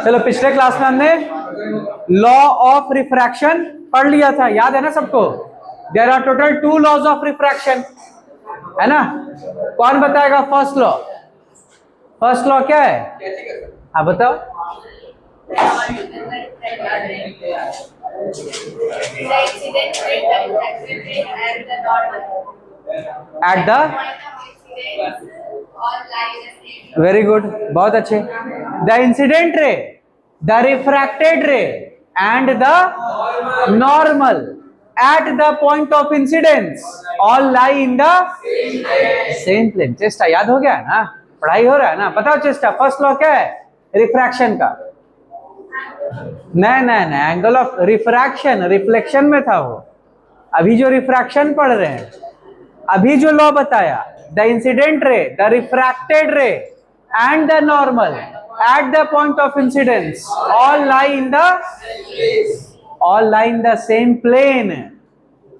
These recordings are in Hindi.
चलो पिछले क्लास में हमने लॉ ऑफ रिफ्रैक्शन पढ़ लिया था, याद है ना सबको? There are total 2 laws of refraction, है ना? कौन बताएगा फर्स्ट लॉ? फर्स्ट लॉ क्या है? हाँ बताओ। एट द, वेरी गुड, बहुत अच्छे। The incident ray, the refracted ray and the normal at the point of incidence all lie in the same plane. चेस्टा याद हो गया है ना? पढ़ाई हो रहा है ना? बताओ चेस्टा, फर्स्ट लॉ क्या है रिफ्रैक्शन का? नहीं नहीं नहीं, एंगल ऑफ रिफ्रैक्शन रिफ्लेक्शन में था वो। अभी जो रिफ्रैक्शन पढ़ रहे हैं, अभी जो लॉ बताया, the incident ray, the refracted ray and the normal at the point of incidence all lie in the same plane.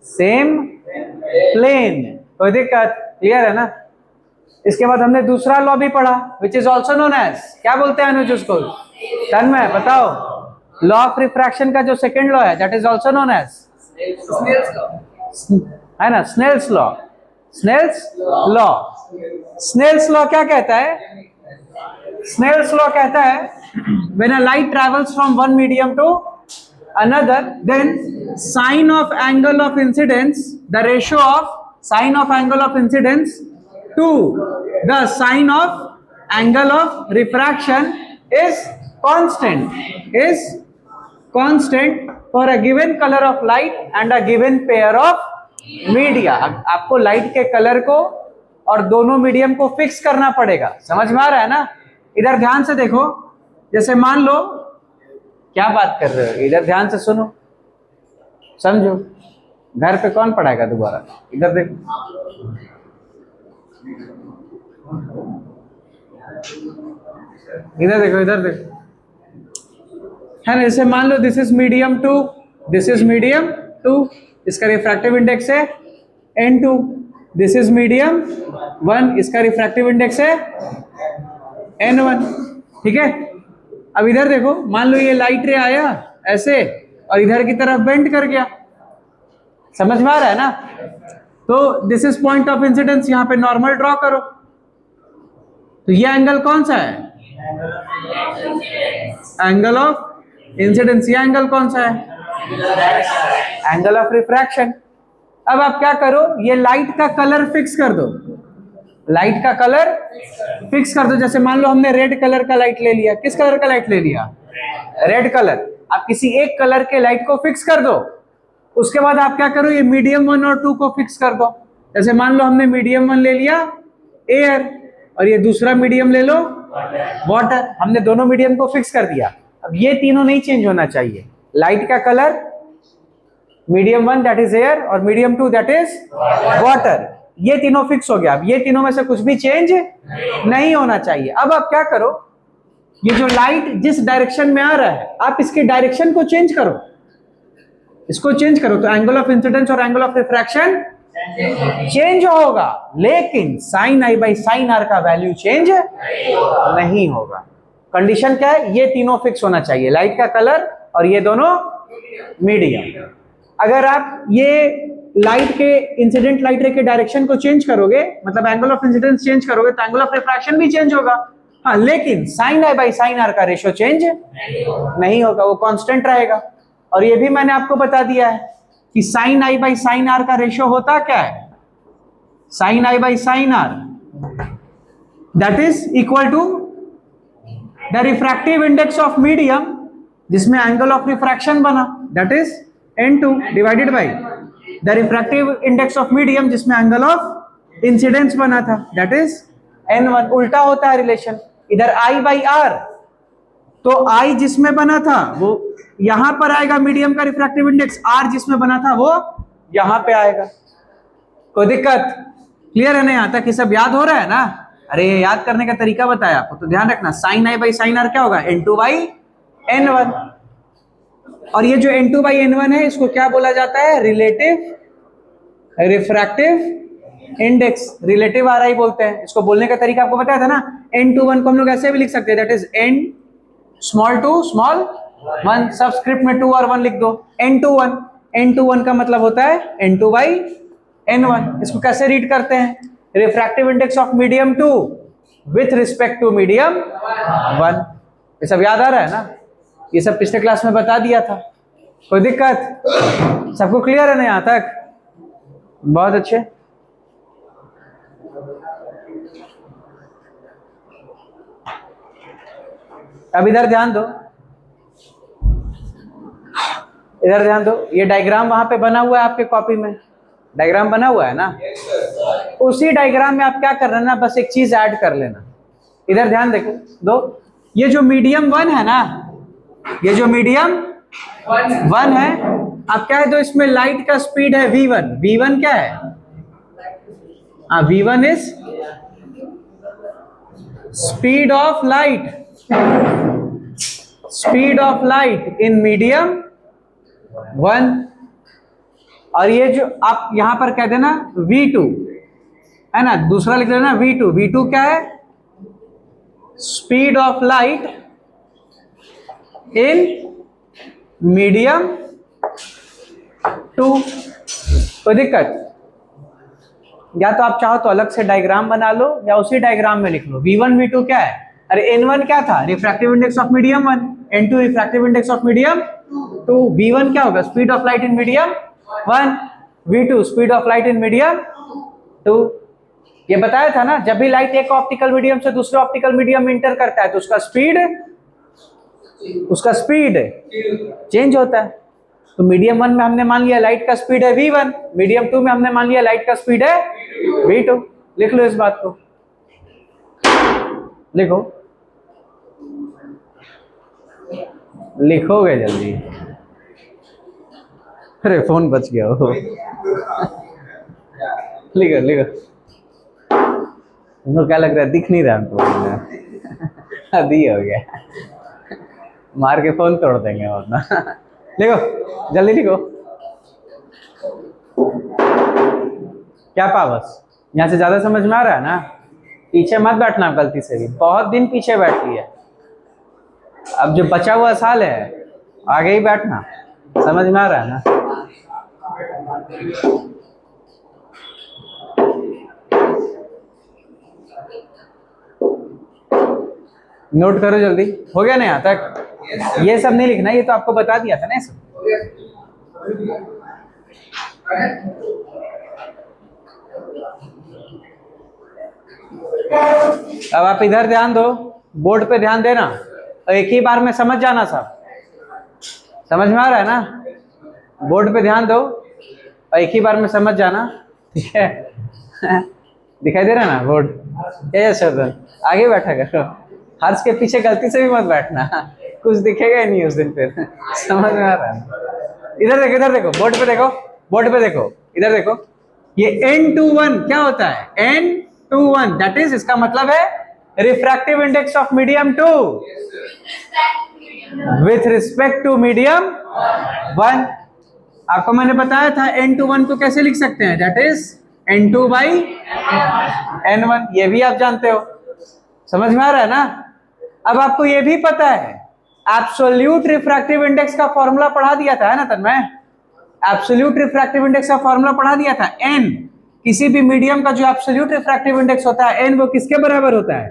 Same plane, कोई दिक्कत? क्लियर है ना? इसके बाद हमने दूसरा लॉ भी पढ़ा, which is also known as, क्या बोलते हैं अनुज उसको? तन्मय बताओ। लॉ ऑफ रिफ्रैक्शन का जो सेकंड लॉ है, that is also known as, है ना? Snell's law. Snell's law, Snell's law क्या कहता है? स्नेल्स लॉ कहता है when a light travels from one medium to another, then sine of angle of incidence, the ratio of sine of angle of incidence to the sine of angle of refraction is constant for a given color of light and a given pair of media. आपको लाइट के कलर को और दोनों मीडियम को फिक्स करना पड़ेगा। समझ में आ रहा है ना? इधर ध्यान से देखो, जैसे मान लो, क्या बात कर रहे हो? इधर ध्यान से सुनो, समझो। घर पे कौन पढ़ाएगा दोबारा? इधर देखो, इधर देखो, इधर देखो, है ना? जैसे मान लो this is medium 2, this is medium 2, इसका रिफ्रैक्टिव इंडेक्स है N2, दिस इज मीडियम 1, इसका रिफ्रैक्टिव इंडेक्स है N1, ठीक है? अब इधर देखो, मान लो ये लाइट रे आया ऐसे और इधर की तरफ बेंड कर गया। समझ में आ रहा है ना? तो this is point of incidence, यहां पे नॉर्मल ड्रॉ करो। तो ये एंगल कौन सा है? Angle of incidence. ये एंगल कौन सा है? Angle of refraction. अब आप क्या करो, ये लाइट का कलर फिक्स कर दो। लाइट का कलर फिक्स कर दो। जैसे मान लो हमने रेड कलर का लाइट ले लिया। किस कलर का लाइट ले लिया? Red colour. आप किसी एक कलर के लाइट को फिक्स कर दो। उसके बाद आप क्या करो, ये मीडियम 1 और 2 को फिक्स कर दो। जैसे मान लो हमने मीडियम 1 ले लिया एयर, और ये दूसरा मीडियम ले लो वाटर। हमने दोनों मीडियम को फिक्स कर दिया। अब ये तीनों नहीं चेंज होना चाहिए। लाइट का colour medium 1 that is air और मीडियम 2 दैट इज वाटर, ये तीनों फिक्स हो गया। अब ये तीनों में से कुछ भी चेंज नहीं होना चाहिए। अब आप क्या करो, ये जो लाइट जिस डायरेक्शन में आ रहा है, आप इसकी डायरेक्शन को चेंज करो, इसको चेंज करो, तो एंगल ऑफ इंसिडेंस और एंगल ऑफ रिफ्रैक्शन चेंज होगा, लेकिन sine i by sine r का वैल्यू चेंज नहीं होगा। कंडीशन क्या है? ये तीनों फिक्स होना चाहिए, लाइट का कलर और ये दोनों मीडियम। अगर आप ये लाइट के इंसिडेंट लाइट रे के डायरेक्शन को चेंज करोगे, मतलब एंगल ऑफ इंसिडेंस चेंज करोगे, तो एंगल ऑफ रिफ्रैक्शन भी चेंज होगा। हाँ, लेकिन sine i by sine r का रेशियो चेंज नहीं होगा, वो कांस्टेंट रहेगा। और ये भी मैंने आपको बता दिया है कि sine i by sine r का रेशियो होता क्या है? Sine i by sine r that is equal to the refractive index of medium, जिसमें एंगल ऑफ रिफ्रैक्शन बना, that is N2 divided by the refractive index of medium, जिसमें एंगल ऑफ इंसिडेंस बना था, दैट इज N1। उल्टा होता है रिलेशन, इधर I बाई R, तो I जिसमें बना था वो यहां पर आएगा मीडियम का रिफ्रैक्टिव इंडेक्स, R जिसमें बना था वो यहां पे आएगा। कोई दिक्कत? क्लियर है ना? यहां तक ये सब याद हो रहा है ना? अरे ये याद करने का तरीका बताया आपको, तो ध्यान रखना। Sine i by sine r क्या होगा? N2 by N1। और ये जो N2 बाई N1 है, इसको क्या बोला जाता है? Relative refractive index, relative RI बोलते हैं इसको। बोलने का तरीका आपको बताया था ना। N21 को हम लोग ऐसे भी लिख सकते हैं, that is N small two small one, subscript में 2 और 1 लिख दो, n2 1, n2 1 का मतलब होता है n2 बाई n1। इसको कैसे रीड करते हैं? Refractive index of medium 2 with respect to medium 1। ये सब याद आ रहा है ना? ये सब पिछले क्लास में बता दिया था। कोई दिक्कत? सबको क्लियर है ना यहां तक? बहुत अच्छे। अब इधर ध्यान दो, इधर ध्यान दो। ये डायग्राम वहां पे बना हुआ है आपके कॉपी में, डायग्राम बना हुआ है ना? उसी डायग्राम में आप क्या कर रहे हैं ना, बस एक चीज ऐड कर लेना। इधर ध्यान देखो दो, ये जो मीडियम 1 है ना, ये जो मीडियम 1 है, आप क्या है तो इसमें लाइट का स्पीड है v1। v1 क्या है? v1 is speed of light, speed of light in medium 1। और ये जो आप यहां पर कह देना v2 है ना, दूसरा लिख लेना v2। v2 क्या है? Speed of light in medium 2। कोई दिक्कत? या तो आप चाहो तो अलग से डायग्राम बना लो या उसी डायग्राम में लिख लो। v1 v2 क्या है? अरे n1 क्या था? Refractive index of medium 1, n2 refractive index of medium 2। v1 क्या होगा? Speed of light in medium 1, v2 speed of light in medium 2। ये बताया था ना, जब भी लाइट एक ऑप्टिकल मीडियम से दूसरे ऑप्टिकल मीडियम में इंटर करता है तो उसका स्पीड चेंज होता है। तो मीडियम 1 में हमने मान लिया लाइट का स्पीड है v1, मीडियम 2 में हमने मान लिया लाइट का स्पीड है v2। लिख लो इस बात को, लिखो, लिखोगे जल्दी। अरे फोन बच गया हो। लिखो लिखो। तुमको क्या लग रहा है? दिख नहीं रहा हमको। अभी हो गया, मार के फोन तोड़ देंगे वरना। लिखो जल्दी लिखो। क्या पावर्स? यहाँ से ज्यादा समझ में आ रहा है ना? पीछे मत बैठना गलती से भी, बहुत दिन पीछे बैठी है। अब जो बचा हुआ साल है आगे ही बैठना। समझ में आ रहा है ना? नोट करो जल्दी। हो गया ना यहाँ तक? ये सब नहीं लिखना, ये तो आपको बता दिया था ना ये सब। अब आप इधर ध्यान दो, बोर्ड पे ध्यान देना और एक ही बार में समझ जाना सब। समझ में आ रहा है ना? बोर्ड पे ध्यान दो और एक ही बार में समझ जाना, ठीक है? दिखाई दे रहा है ना बोर्ड? ये शब्द आगे बैठा करो, हर्ष के पीछे गलती से भी मत बैठना, कुछ दिखेगा ही नहीं उस दिन फिर। समझ में आ रहा है? इधर देखो, इधर देखो, बोर्ड पे देखो, बोर्ड पे देखो, इधर देखो। ये n21 क्या होता है? n21 दैट इज, इसका मतलब है refractive index of medium 2 with respect to medium 1। आपको मैंने बताया था n21 को कैसे लिख सकते हैं, that is n2 by n1। ये भी आप जानते हो। समझ में आ रहा है ना? अब आपको ये भी पता है एब्सोल्यूट रिफ्रैक्टिव इंडेक्स का फॉर्मूला पढ़ा दिया था, है ना तन्मय? एब्सोल्यूट रिफ्रैक्टिव इंडेक्स का फॉर्मूला पढ़ा दिया था। n, किसी भी मीडियम का जो एब्सोल्यूट रिफ्रैक्टिव इंडेक्स होता है n, वो किसके बराबर होता है?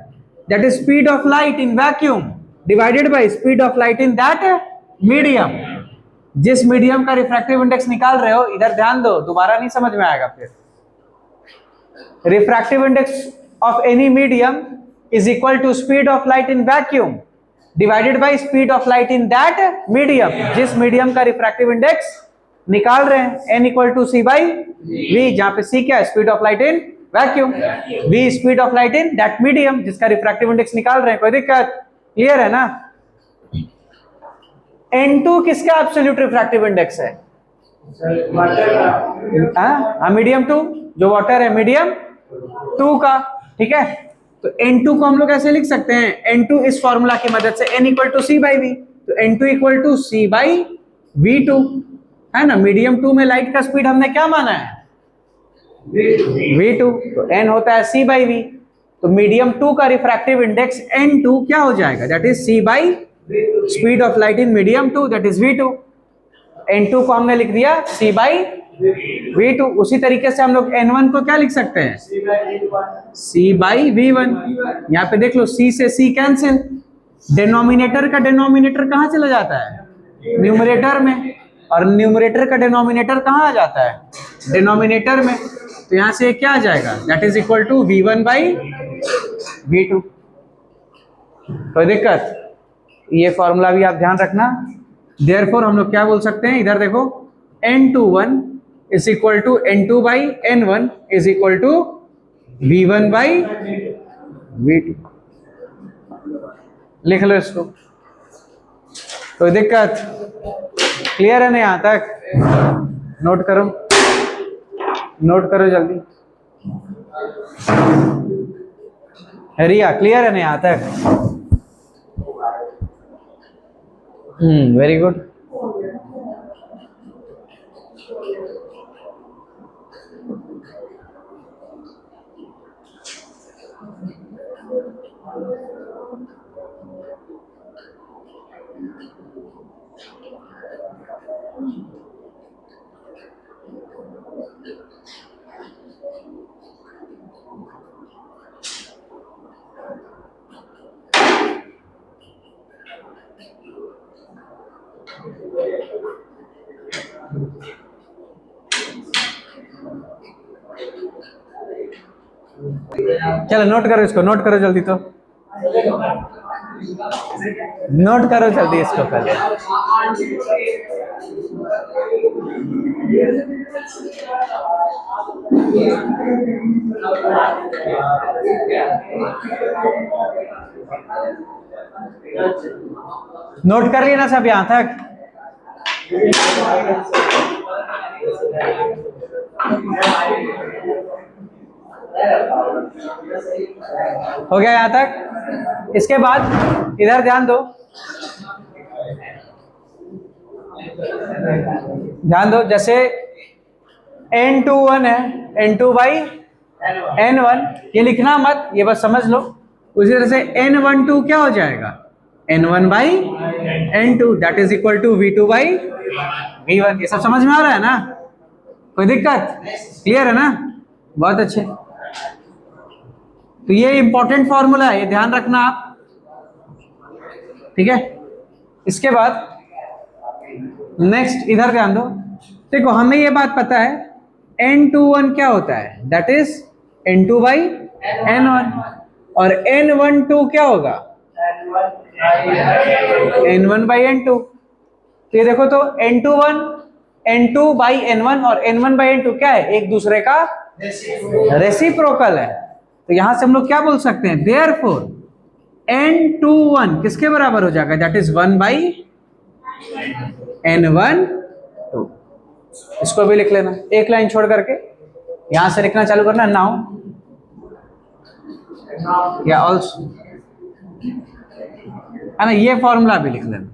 That is speed of light in vacuum divided by speed of light in that medium. जिस मीडियम का रिफ्रैक्टिव इंडेक्स निकाल रहे हो, इधर ध्यान दो, दोबारा नहीं समझ में आएगा फिर। Refractive index of any medium is equal to speed of light in vacuum divided by speed of light in that medium। जिस मीडियम का रिफ्रैक्टिव इंडेक्स निकाल रहे हैं n equal to c by v, जहां पे c क्या है? Speed of light in vacuum, v speed of light in that medium जिसका रिफ्रैक्टिव इंडेक्स निकाल रहे हैं। कोई दिक्कत? क्लियर है ना? n2 किसका एब्सोल्यूट रिफ्रैक्टिव इंडेक्स है? मीडियम 2, जो वाटर है मीडियम 2 का, ठीक है? तो n2 को हम लोग ऐसे लिख सकते हैं, n2 इस फॉर्मूला की मदद से n equal to c by v, तो n2 equal to c by v2, है ना? मीडियम 2 में लाइट का स्पीड हमने क्या माना है? v2, तो n होता है c बाई v, तो मीडियम 2 का रिफ्रैक्टिव इंडेक्स n2 क्या हो जाएगा? That is c by speed of light in medium 2 that is v2। n2 को हमने लिख दिया c बाई v2। उसी तरीके से हम लोग n1 को क्या लिख सकते हैं, c बाई v1। यहाँ पे देख लो c से c कैंसिल, डिनोमिनेटर का डिनोमिनेटर कहाँ चला जाता है, न्यूमरेटर में, और न्यूमरेटर का डिनोमिनेटर कहाँ आ जाता है, डिनोमिनेटर में। तो यहाँ से क्या आ जाएगा, that is equal to v1 by v2। कोई दिक्कत, ये फॉर्मूला भी आप ध्यान रखना। देयरफॉर हम लोग क्या बोल सकते हैं, इधर देखो n21 is equal to n2 by n1 is equal to v1 by v2। लिख लो इसको, कोई दिक्कत, क्लियर है ना यहां तक, नोट करो, नोट करो जल्दी। रिया क्लियर है ना यहां तक, वेरी गुड। चलो नोट करो इसको, नोट करो जल्दी, तो नोट करो जल्दी इसको पहले। नोट कर लिया ना सब यहां तक, हो गया यहां तक। इसके बाद इधर ध्यान दो, ध्यान दो, जैसे n21 है, n2 बाई n1, ये लिखना मत, ये बस समझ लो। उसी तरह से n12 क्या हो जाएगा, n1 by n2 that is equal to v2 by v1। ये सब समझ में आ रहा है ना, कोई दिक्कत, क्लियर है ना, बहुत अच्छे। तो ये इंपॉर्टेंट फॉर्मूला है, ये ध्यान रखना आप, ठीक है। इसके बाद नेक्स्ट इधर ध्यान दो, देखो हमें ये बात पता है n21 क्या होता है, that is n2 by n1, और n12 क्या होगा, n1 बाई n2। तो ये देखो, तो n21 n2 बाई n1 और n1 बाई n2 क्या है, एक दूसरे का रेसिप्रोकल है। तो यहां से हम लोग क्या बोल सकते हैं, देयरफॉर n21 किसके बराबर हो जाएगा, दैट इज 1 बाई n12। इसको भी लिख लेना, एक लाइन छोड़ करके यहां से लिखना चालू करना, नाउ या ऑल्सो, है ना, ये फॉर्मूला भी लिख लेना।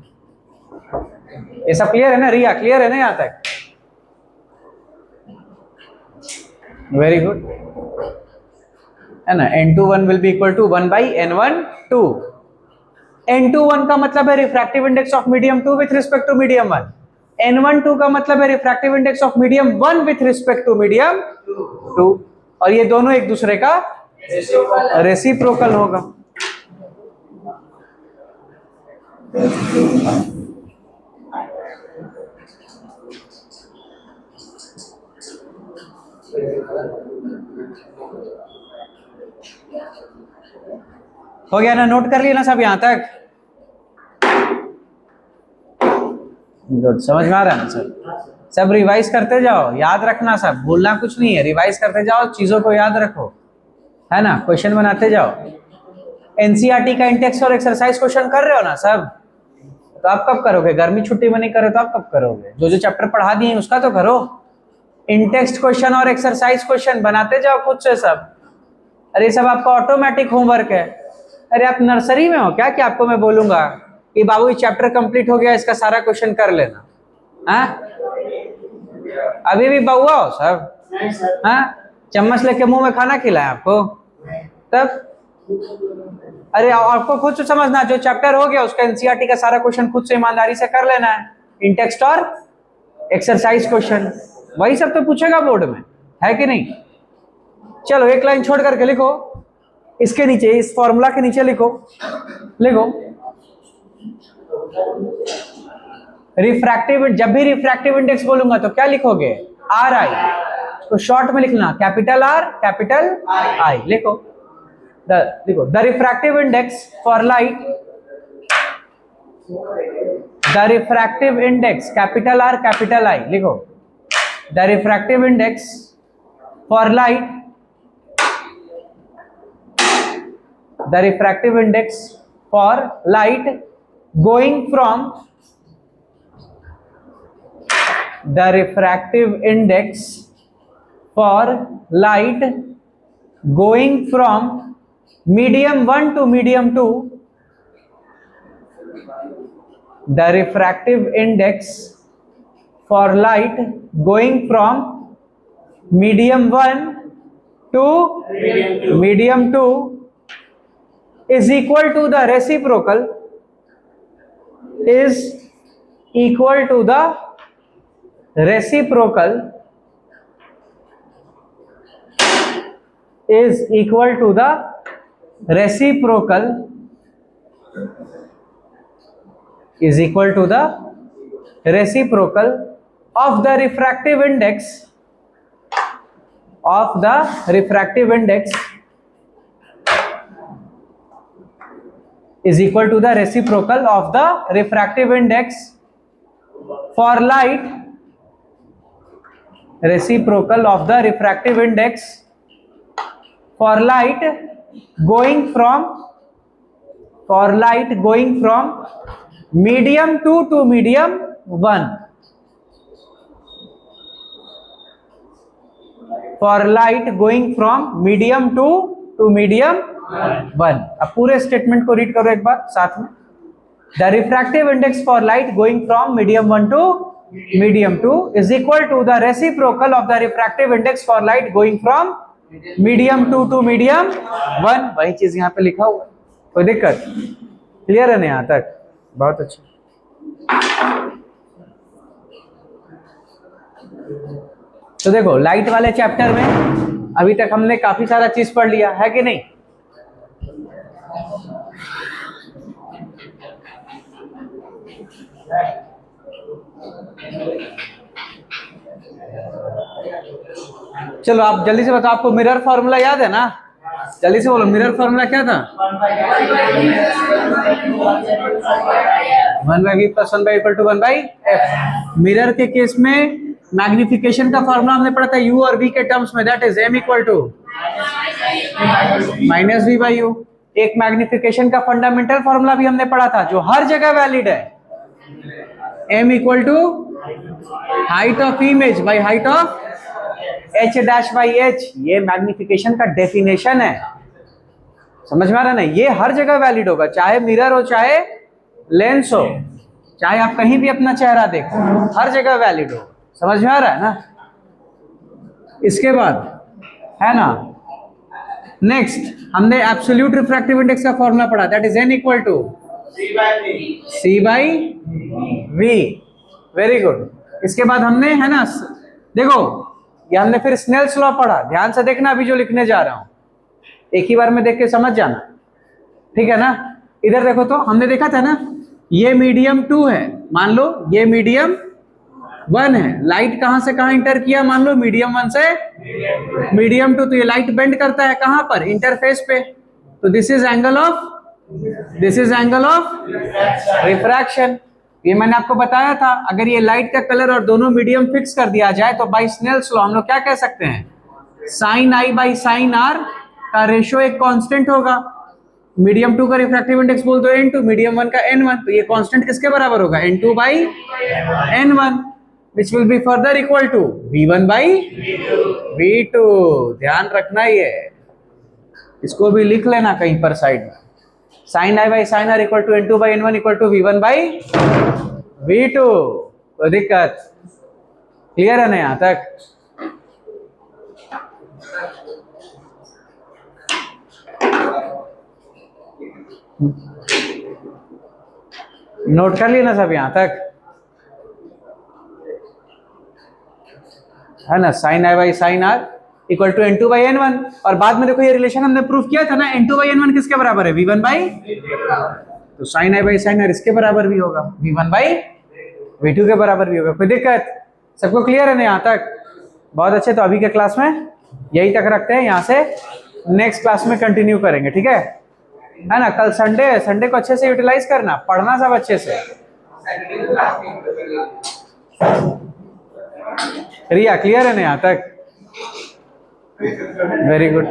ये सब क्लियर है ना, रिया क्लियर है ना यहां तक, वेरी गुड, है ना। n21 will be equal to 1 by n12। n21 का मतलब है refractive index of medium 2 with respect to medium 1। n12 का मतलब है refractive index of medium 1 with respect to medium 2, और ये दोनों एक दूसरे का रेसिप्रोकल होगा। हो गया ना, नोट कर लिया ना सब यहां तक, गुड, समझ में आ रहा है ना सर। सब रिवाइज करते जाओ, याद रखना, सब भूलना कुछ नहीं है, रिवाइज करते जाओ, चीजों को याद रखो, है ना, क्वेश्चन बनाते जाओ। एनसीईआरटी का इंटेक्स और एक्सरसाइज क्वेश्चन कर रहे हो ना सब, तो आप कब करोगे, गर्मी छुट्टी में नहीं करे तो आप कब करोगे, जो जो चैप्टर पढ़ा दिए उसका तो करो। इंटेक्स्ट क्वेश्चन और एक्सरसाइज क्वेश्चन बनाते जाओ खुद से सब, अरे सब आपका ऑटोमेटिक होमवर्क है। अरे आप नर्सरी में हो क्या कि आपको मैं बोलूंगा कि बाबू ये चैप्टर कंप्लीट हो गया, इसका सारा क्वेश्चन कर लेना, हाँ? अभी भी बउआ हो सब, हाँ? चम्मच लेके मुंह में खाना खिलाए आपको, तब अरे आपको खुद से समझना, जो चैप्टर हो गया उसका एनसीईआरटी का सारा क्वेश्चन खुद से ईमानदारी से कर लेना है, इन टेक्स्ट और एक्सरसाइज क्वेश्चन, वही सब तो पूछेगा बोर्ड में, है कि नहीं। चलो एक लाइन छोड़ करके लिखो, इसके नीचे, इस फॉर्मूला के नीचे लिखो, लिखो रिफ्रैक्टिव, जब भी रिफ्रैक्टिव इंडेक्स बोलूंगा तो क्या लिखोगे, आर आई, तो शॉर्ट में लिखना कैपिटल आर कैपिटल आई, लिखो लिखो the refractive index for light, the refractive index capital R capital I, लिखो the refractive index for light, the refractive index for light going from, the refractive index for light going from medium 1 to medium 2, the refractive index for light going from medium 1 to medium 2 is equal to the reciprocal, is equal to the reciprocal, is equal to the reciprocal, is equal to the reciprocal of the refractive index, of the refractive index, is equal to the reciprocal of the refractive index for light, reciprocal of the refractive index for light going from, for light going from medium 2 to medium 1, for light going from medium 2 to medium 1। अब पूरे स्टेटमेंट को रीड करो एक बार साथ में, the refractive index for light going from medium 1 to medium 2 is equal to the reciprocal of the refractive index for light going from medium 2 to medium 1। वही चीज यहाँ पे लिखा हुआ है, कोई दिक्कत, क्लियर है ना यहाँ तक, बहुत अच्छा। तो देखो लाइट वाले चैप्टर में अभी तक हमने काफी सारा चीज पढ़ लिया है कि नहीं। चलो आप जल्दी से बताओ, आपको मिरर फॉर्मूला याद है ना, जल्दी से बोलो, मिरर फॉर्मूला क्या था, 1/v + 1/e = 1/f। मिरर के केस में मैग्निफिकेशन का फॉर्मूला हमने पढ़ा था u और v के टर्म्स में, दैट इज m = -v/u। एक मैग्निफिकेशन का फंडामेंटल फॉर्मूला भी हमने पढ़ा था जो हर जगह वैलिड है, m = height of image by height of h'/h। ये मैग्निफिकेशन का डेफिनेशन है, समझ में आ रहा है ना, ये हर जगह वैलिड होगा, चाहे मिरर हो चाहे लेंस हो, चाहे आप कहीं भी अपना चेहरा देखो, हर जगह वैलिड हो, समझ में आ रहा है ना। इसके बाद है ना, नेक्स्ट हमने एब्सोल्यूट रिफ्रैक्टिव इंडेक्स का फॉर्मूला पढ़ा, that is n = c/v। Very good. इसके बाद हमने है ना, देखो ये हमने फिर स्नेल्स लॉ पढ़ा, ध्यान से देखना अभी जो लिखने जा रहा हूं, एक ही बार में देख के समझ जाना, ठीक है ना। इधर देखो तो हमने देखा था ना, ये मीडियम 2 है, मान लो ये मीडियम 1 है, लाइट कहां से कहां इंटर किया, मान लो मीडियम 1 से मीडियम 2, तो ये लाइट बेंड करता है कहां पर, इंटरफेस पे, तो this is angle of refraction. ये मैंने आपको बताया था, अगर ये लाइट का कलर और दोनों मीडियम फिक्स कर दिया जाए तो बाय स्नेल्स लॉ हम लोग क्या कह सकते हैं, sin i by sin r का रेशियो एक कांस्टेंट होगा। मीडियम 2 का रिफ्रैक्टिव इंडेक्स बोल दो n2, मीडियम 1 का n1, तो ये कांस्टेंट किसके बराबर होगा, n2 by n1, which will be further equal to v1 by v2। ध्यान रखना, ये इसको भी लिख लेना कहीं पर साइड में, sin i by sin r equal to n2 by n1 equal to v1 by v2। कोई दिक्कत, क्लियर है ना यहां तक। नोट कर लिए ना सब यहां तक, है ना? Sine i by sine r equal to N2 by N1। और बाद में देखो ये रिलेशन हमने प्रूफ किया था ना, N2 बाई N1 किसके बराबर है? V1 बाई, तो sine i by sine r इसके बराबर भी होगा, V1 बाई V2 के बराबर भी होगा। कोई दिक्कत? सबको क्लियर है ना यहाँ तक? बहुत अच्छे। तो अभी के क्लास में यही तक रखते हैं, यहाँ से नेक्स्ट क्लास में कंटिन्यू करेंगे, ठीक है ना? कल संडे है, संडे को अच्छे से यूटिलाइज करना, पढ़ना सब अच्छे से। रिया क्लियर है ना यहाँ तक? Very good.